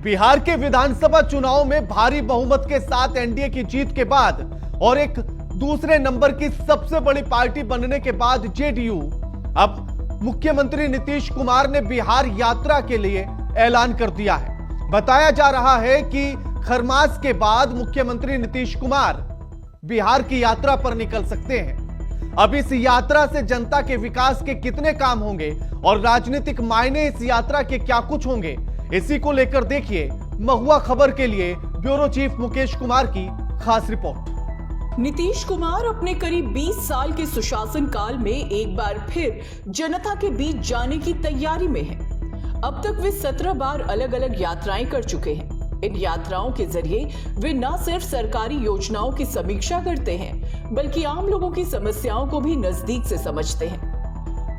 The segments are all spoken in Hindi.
बिहार के विधानसभा चुनाव में भारी बहुमत के साथ एनडीए की जीत के बाद और एक दूसरे नंबर की सबसे बड़ी पार्टी बनने के बाद जेडीयू अब मुख्यमंत्री नीतीश कुमार ने बिहार यात्रा के लिए ऐलान कर दिया है। बताया जा रहा है कि खरमास के बाद मुख्यमंत्री नीतीश कुमार बिहार की यात्रा पर निकल सकते हैं। अब इस यात्रा से जनता के विकास के कितने काम होंगे और राजनीतिक मायने इस यात्रा के क्या कुछ होंगे, इसी को लेकर देखिए महुआ खबर के लिए ब्यूरो चीफ मुकेश कुमार की खास रिपोर्ट। नीतीश कुमार अपने करीब 20 साल के सुशासन काल में एक बार फिर जनता के बीच जाने की तैयारी में हैं। अब तक वे 17 बार अलग अलग यात्राएं कर चुके हैं। इन यात्राओं के जरिए वे न सिर्फ सरकारी योजनाओं की समीक्षा करते हैं, बल्कि आम लोगों की समस्याओं को भी नजदीक से समझते हैं।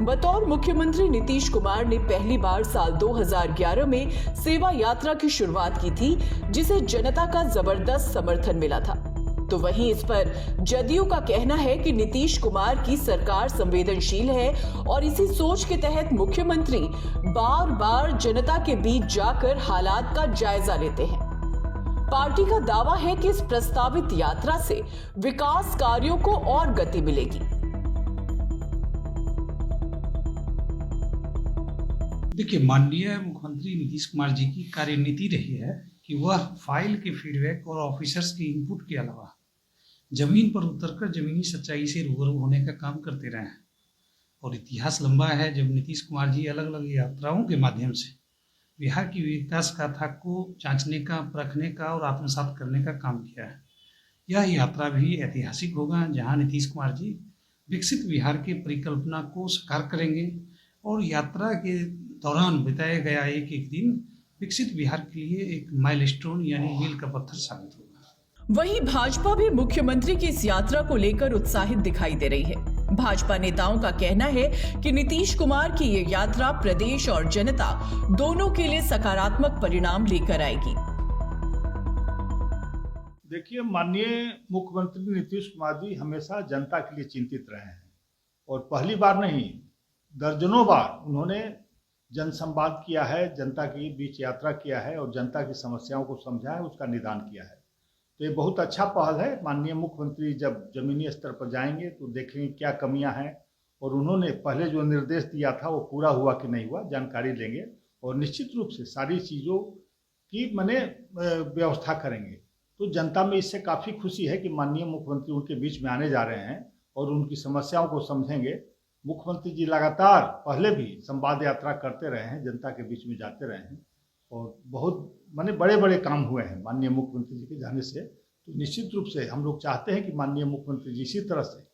बतौर मुख्यमंत्री नीतीश कुमार ने पहली बार साल 2011 में सेवा यात्रा की शुरुआत की थी, जिसे जनता का जबरदस्त समर्थन मिला था। तो वहीं इस पर जदयू का कहना है कि नीतीश कुमार की सरकार संवेदनशील है और इसी सोच के तहत मुख्यमंत्री बार बार जनता के बीच जाकर हालात का जायजा लेते हैं। पार्टी का दावा है कि इस प्रस्तावित यात्रा से विकास कार्यों को और गति मिलेगी। देखिए, माननीय मुख्यमंत्री नीतीश कुमार जी की कार्यनीति रही है कि वह फाइल के फीडबैक और ऑफिसर्स के इनपुट के अलावा जमीन पर उतरकर जमीनी सच्चाई से रूबरू होने का काम करते रहे हैं। और इतिहास लंबा है जब नीतीश कुमार जी अलग अलग यात्राओं के माध्यम से बिहार की विकास गाथा को जांचने का, परखने का और आत्मसात करने का काम किया है। यह यात्रा भी ऐतिहासिक होगा, जहां नीतीश कुमार जी विकसित बिहार की परिकल्पना को साकार करेंगे और यात्रा के दौरान बिताया गया एक एक दिन विकसित बिहार के लिए एक माइलस्टोन यानी मील का पत्थर साबित होगा। वहीं भाजपा भी मुख्यमंत्री की इस यात्रा को लेकर उत्साहित दिखाई दे रही है। भाजपा नेताओं का कहना है कि नीतीश कुमार की ये यात्रा प्रदेश और जनता दोनों के लिए सकारात्मक परिणाम लेकर आएगी। देखिए, माननीय मुख्यमंत्री नीतीश कुमार जी हमेशा जनता के लिए चिंतित रहे हैं और पहली बार नहीं, दर्जनों बार उन्होंने जनसंवाद किया है, जनता के बीच यात्रा किया है और जनता की समस्याओं को समझा है, उसका निदान किया है। तो ये बहुत अच्छा पहल है। माननीय मुख्यमंत्री जब जमीनी स्तर पर जाएंगे तो देखेंगे क्या कमियां हैं और उन्होंने पहले जो निर्देश दिया था वो पूरा हुआ कि नहीं हुआ, जानकारी लेंगे और निश्चित रूप से सारी चीज़ों की व्यवस्था करेंगे। तो जनता में इससे काफ़ी खुशी है कि माननीय मुख्यमंत्री उनके बीच में आने जा रहे हैं और उनकी समस्याओं को समझेंगे। मुख्यमंत्री जी लगातार पहले भी संवाद यात्रा करते रहे हैं, जनता के बीच में जाते रहे हैं और बहुत बड़े बड़े काम हुए हैं माननीय मुख्यमंत्री जी के जाने से। तो निश्चित रूप से हम लोग चाहते हैं कि माननीय मुख्यमंत्री जी इसी तरह से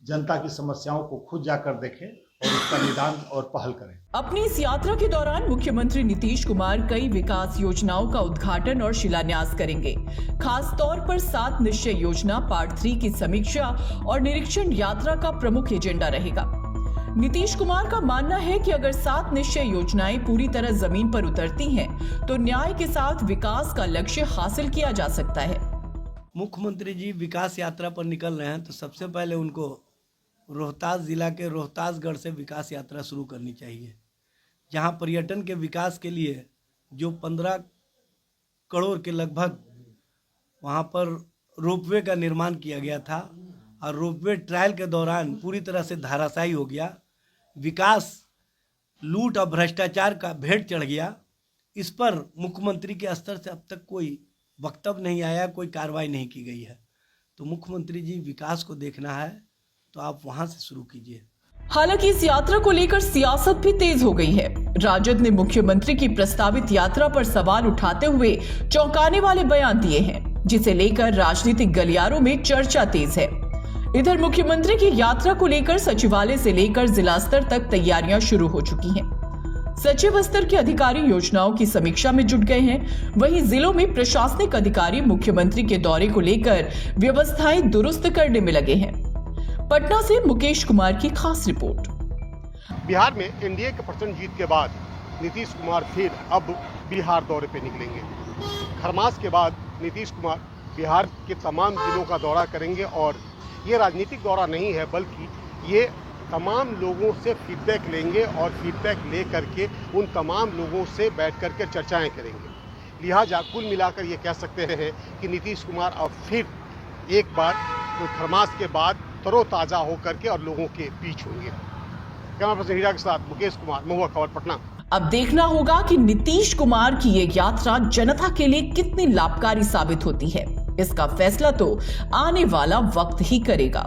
जनता की समस्याओं को खुद जाकर देखें और उसका निदान और पहल करें। अपनी इस यात्रा के दौरान मुख्यमंत्री नीतीश कुमार कई विकास योजनाओं का उद्घाटन और शिलान्यास करेंगे। खास तौर पर 7 निश्चय योजना पार्ट 3 की समीक्षा और निरीक्षण यात्रा का प्रमुख एजेंडा रहेगा। नीतीश कुमार का मानना है कि अगर 7 निश्चय योजनाएं पूरी तरह जमीन पर उतरती हैं, तो न्याय के साथ विकास का लक्ष्य हासिल किया जा सकता है। मुख्यमंत्री जी विकास यात्रा पर निकल रहे हैं तो सबसे पहले उनको रोहतास जिला के रोहतासगढ़ से विकास यात्रा शुरू करनी चाहिए, जहां पर्यटन के विकास के लिए जो 15 करोड़ के लगभग वहां पर रोपवे का निर्माण किया गया था और रोपवे ट्रायल के दौरान पूरी तरह से धराशायी हो गया। विकास लूट और भ्रष्टाचार का भेंट चढ़ गया। इस पर मुख्यमंत्री के स्तर से अब तक कोई वक्तव्य नहीं आया, कोई कार्रवाई नहीं की गई है। तो मुख्यमंत्री जी विकास को देखना है तो आप वहां से शुरू कीजिए। हालांकि इस यात्रा को लेकर सियासत भी तेज हो गई है। राजद ने मुख्यमंत्री की प्रस्तावित यात्रा पर सवाल उठाते हुए चौंकाने वाले बयान दिए हैं, जिसे लेकर राजनीतिक गलियारों में चर्चा तेज है। इधर मुख्यमंत्री की यात्रा को लेकर सचिवालय से लेकर जिला स्तर तक तैयारियां शुरू हो चुकी हैं। सचिव स्तर के अधिकारी योजनाओं की समीक्षा में जुट गए हैं। वहीं जिलों में प्रशासनिक अधिकारी मुख्यमंत्री के दौरे को लेकर व्यवस्थाएं दुरुस्त करने में लगे हैं। पटना से मुकेश कुमार की खास रिपोर्ट। बिहार में एनडीए के परसेंट जीत के बाद नीतीश कुमार फिर अब बिहार दौरे पे निकलेंगे। खरमास के बाद नीतीश कुमार बिहार के तमाम जिलों का दौरा करेंगे और ये राजनीतिक दौरा नहीं है, बल्कि ये तमाम लोगों से फीडबैक लेंगे और फीडबैक ले करके उन तमाम लोगों से बैठ करके चर्चाएं करेंगे। लिहाजा कुल मिलाकर ये कह सकते हैं कि नीतीश कुमार अब फिर एक बार खरमास के बाद तरोताजा होकर के और लोगों के बीच होंगे। कैमरा पर्सन हीरा के साथ मुकेश कुमार, महुआ खबर, पटना। अब देखना होगा कि नीतीश कुमार की ये यात्रा जनता के लिए कितनी लाभकारी साबित होती है। इसका फैसला तो आने वाला वक्त ही करेगा।